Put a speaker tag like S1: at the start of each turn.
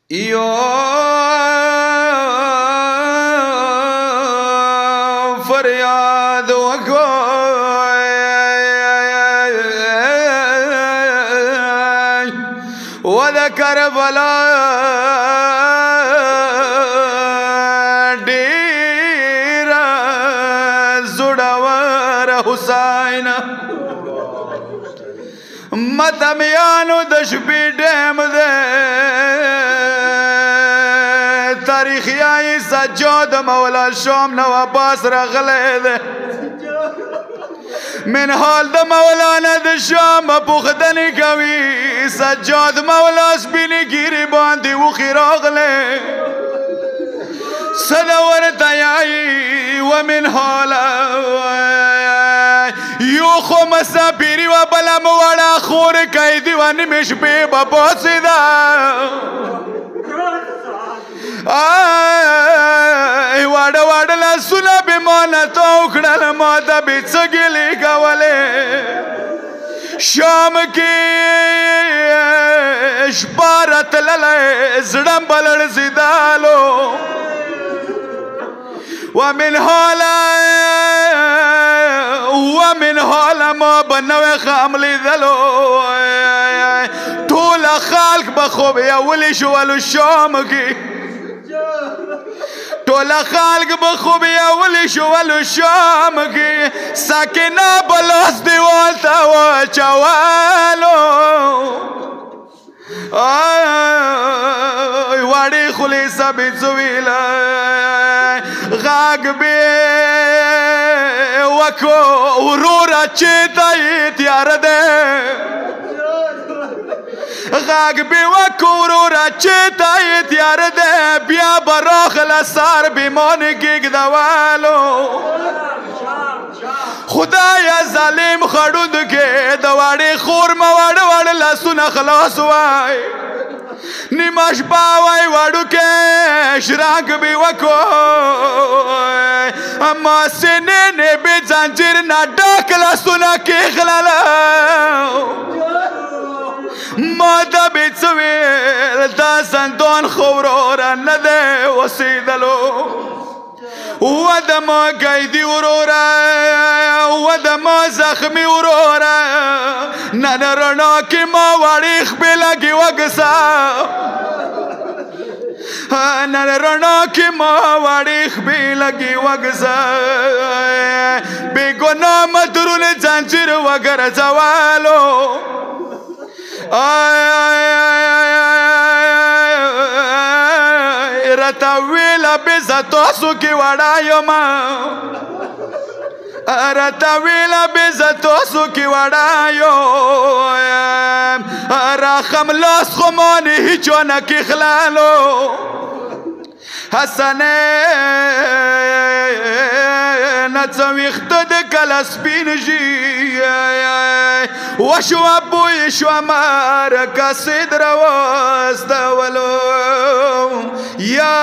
S1: یو فریاد وکړه و د کربلا ډېر زړور حسین متمیانو د شپې ډیم ده تاریخیای سجاد مولا شام نو عباس راغلی ده من حال د مولانا د شام پوښتنې کوي سجاد مولا سپینې ګیرې باندې وخې راغلی څه ده ورته یایي ومن حاله یو خو مسافري وه بله مو وړه خور قیدي وه نیمې شپې به پاڅېده واړه واړه لاسونه به ما نه تاو کړل ما ته به څه ګیلې کولې شام کې شپه راتللی زړه به لړزېدلو ومن حاله ما به نوی خام لیدلو ټوله خلق به خوب یولی شولو شام کې ټوله خلق به خوب یولی شولو شام کې ساکنه به لاس دیوال ته واچولو وړې خولې سبې څه ویلی غږ به وکړو وروره چېرته یې تیاره دی غږ به وکړو وروره چېرته یې تیاره دی بیا به راغله سر بیمانې کېږدولو خدایه ظالم خړوند کې د وړې خور مه واړه واړه لاسونه خلاص وای نیمه شپه وای وړوکې شراک به وکړو اما سینې به زنجیر نه ډک لاسونه کېښلله ما ته به څه ویل دا زندان خو وروره نه دی اوسېدلو و د ما قیدي وروره و د ما زخمي وروره نن رڼا کې ما وړې خپې لګې وګسه نن رڼا کې ما وړې خپې لګې وګسه بې ګناه مدرونه زنجیر وګرځولو راته ویله بې زه تاسو کې وړه یم راته ویله بې زه تاسو کې وړه یم راخم لاس خو ما نه هیچا نه کېښللو حسنه څه ویښته د کله سپین شي وشوه بوی شوه مرکه سید راواستولو یا